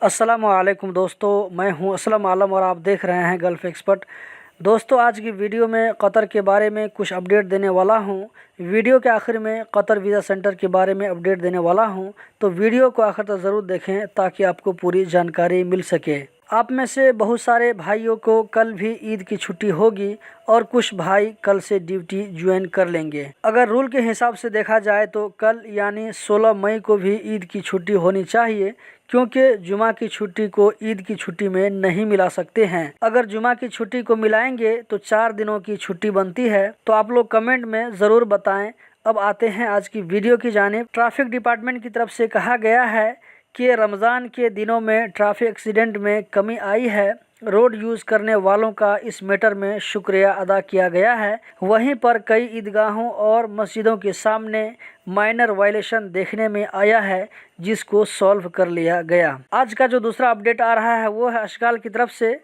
अस्सलामुअलैकुम दोस्तों, मैं हूं असलम आलम और आप देख रहे हैं गल्फ़ एक्सपर्ट। दोस्तों, आज की वीडियो में कतर के बारे में कुछ अपडेट देने वाला हूं। वीडियो के आखिर में कतर वीज़ा सेंटर के बारे में अपडेट देने वाला हूं, तो वीडियो को आखिर तक ज़रूर देखें ताकि आपको पूरी जानकारी मिल सके। आप में से बहुत सारे भाइयों को कल भी ईद की छुट्टी होगी और कुछ भाई कल से ड्यूटी ज्वाइन कर लेंगे। अगर रूल के हिसाब से देखा जाए तो कल यानी 16 मई को भी ईद की छुट्टी होनी चाहिए, क्योंकि जुमा की छुट्टी को ईद की छुट्टी में नहीं मिला सकते हैं। अगर जुमा की छुट्टी को मिलाएंगे तो 4 दिनों की छुट्टी बनती है। तो आप लोग कमेंट में ज़रूर बताएं। अब आते हैं आज की वीडियो की जानिब। ट्रैफिक डिपार्टमेंट की तरफ से कहा गया है कि रमज़ान के दिनों में ट्रैफिक एक्सीडेंट में कमी आई है। रोड यूज़ करने वालों का इस मैटर में शुक्रिया अदा किया गया है। वहीं पर कई ईदगाहों और मस्जिदों के सामने माइनर वायलेशन देखने में आया है, जिसको सॉल्व कर लिया गया। आज का जो दूसरा अपडेट आ रहा है वो है अशकाल की तरफ से।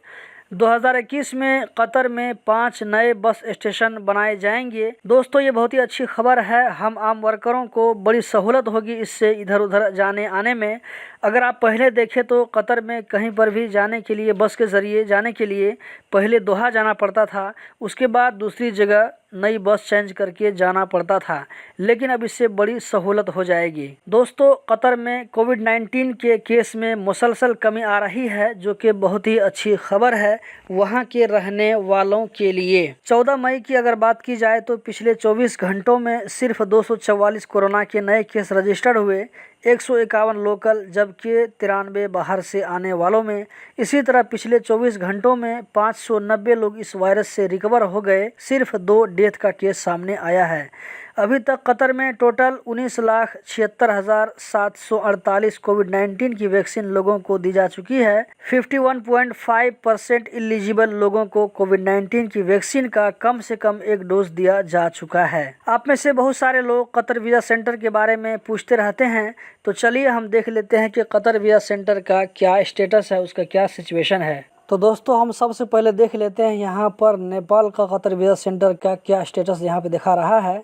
2021 में कतर में 5 नए बस स्टेशन बनाए जाएंगे। दोस्तों, ये बहुत ही अच्छी खबर है। हम आम वर्करों को बड़ी सहूलत होगी इससे इधर उधर जाने आने में। अगर आप पहले देखें तो कतर में कहीं पर भी जाने के लिए बस के ज़रिए जाने के लिए पहले दोहा जाना पड़ता था, उसके बाद दूसरी जगह नई बस चेंज करके जाना पड़ता था, लेकिन अब इससे बड़ी सहूलत हो जाएगी। दोस्तों, कतर में कोविड-19 के केस में मुसलसल कमी आ रही है, जो कि बहुत ही अच्छी खबर है वहां के रहने वालों के लिए। 14 मई की अगर बात की जाए तो पिछले 24 घंटों में सिर्फ 244 कोरोना के नए केस रजिस्टर्ड हुए, 151 लोकल जबकि 93 बाहर से आने वालों में। इसी तरह पिछले 24 घंटों में 590 लोग इस वायरस से रिकवर हो गए। सिर्फ 2 डेथ का केस सामने आया है। अभी तक कतर में टोटल 19,76,748 कोविड-19 की वैक्सीन लोगों को दी जा चुकी है। 51.5% एलिजिबल लोगों को कोविड-19 की वैक्सीन का कम से कम एक डोज दिया जा चुका है। आप में से बहुत सारे लोग कतर वीज़ा सेंटर के बारे में पूछते रहते हैं, तो चलिए हम देख लेते हैं कि कतर वीज़ा सेंटर का क्या स्टेटस है, उसका क्या सिचुएशन है। तो दोस्तों, हम सबसे पहले देख लेते हैं यहाँ पर नेपाल का कतर वीज़ा सेंटर का क्या स्टेटस यहाँ पे दिखा रहा है।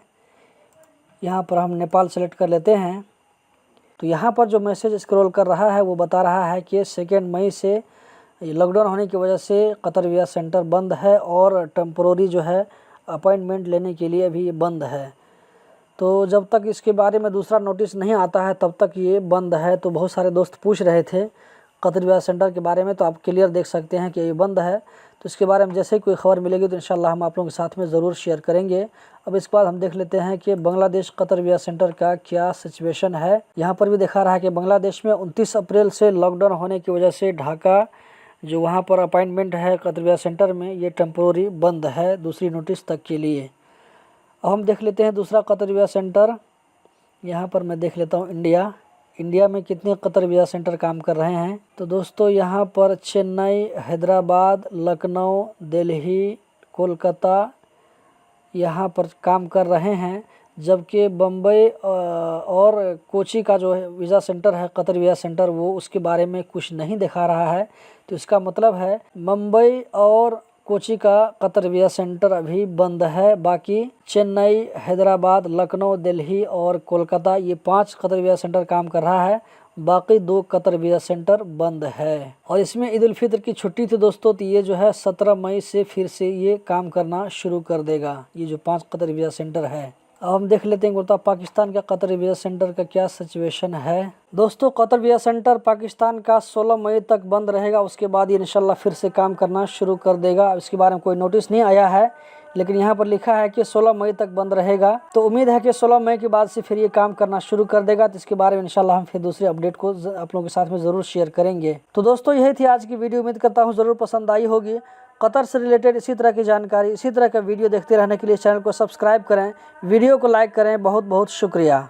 यहाँ पर हम नेपाल सेलेक्ट कर लेते हैं। तो यहाँ पर जो मैसेज स्क्रॉल कर रहा है वो बता रहा है कि 2 मई से लॉकडाउन होने की वजह से कतर वीज़ा सेंटर बंद है और टेम्पोररी जो है अपॉइंटमेंट लेने के लिए भी ये बंद है। तो जब तक इसके बारे में दूसरा नोटिस नहीं आता है तब तक ये बंद है। तो बहुत सारे दोस्त पूछ रहे थे कतर वीज़ा सेंटर के बारे में, तो आप क्लियर देख सकते हैं कि ये बंद है। तो इसके बारे में जैसे ही कोई खबर मिलेगी तो इंशाल्लाह हम आप लोगों के साथ में ज़रूर शेयर करेंगे। अब इसके बाद हम देख लेते हैं कि बांग्लादेश कतर वीज़ा सेंटर का क्या सिचुएशन है। यहाँ पर भी दिखा रहा है कि बांग्लादेश में 29 अप्रैल से लॉकडाउन होने की वजह से ढाका जो वहाँ पर अपॉइंटमेंट है कतर वीज़ा सेंटर में, ये टेम्पोररी बंद है दूसरी नोटिस तक के लिए। अब हम देख लेते हैं दूसरा कतर वीज़ा सेंटर। यहाँ पर मैं देख लेता हूँ इंडिया में कितने कतर वीज़ा सेंटर काम कर रहे हैं। तो दोस्तों, यहाँ पर चेन्नई, हैदराबाद, लखनऊ, दिल्ली, कोलकाता यहाँ पर काम कर रहे हैं, जबकि बम्बई और कोची का जो है वीज़ा सेंटर है कतर वीज़ा सेंटर, वो उसके बारे में कुछ नहीं दिखा रहा है। तो इसका मतलब है मुंबई और कोची का कतर वीज़ा सेंटर अभी बंद है। बाकी चेन्नई, हैदराबाद, लखनऊ, दिल्ली और कोलकाता ये 5 कतर वीज़ा सेंटर काम कर रहा है। बाकी 2 कतर वीज़ा सेंटर बंद है। और इसमें ईद उल फितर की छुट्टी थी दोस्तों, तो ये जो है 17 मई से फिर से ये काम करना शुरू कर देगा, ये जो 5 कतर वीज़ा सेंटर है। अब हम देख लेते हैं बोलता पाकिस्तान का कतर वीज़ा सेंटर का क्या सिचुएशन है। दोस्तों, कतर वीज़ा सेंटर पाकिस्तान का 16 मई तक बंद रहेगा। उसके बाद ये इंशाल्लाह फिर से काम करना शुरू कर देगा। इसके बारे में कोई नोटिस नहीं आया है, लेकिन यहाँ पर लिखा है कि 16 मई तक बंद रहेगा। तो उम्मीद है कि 16 मई के बाद से फिर ये काम करना शुरू कर देगा। तो इसके बारे में इंशाल्लाह हम फिर दूसरे अपडेट को आप लोगों के साथ में ज़रूर शेयर करेंगे। तो दोस्तों, यही थी आज की वीडियो। उम्मीद करता हूँ ज़रूर पसंद आई होगी। कतर से रिलेटेड इसी तरह की जानकारी, इसी तरह का वीडियो देखते रहने के लिए चैनल को सब्सक्राइब करें, वीडियो को लाइक करें। बहुत बहुत शुक्रिया।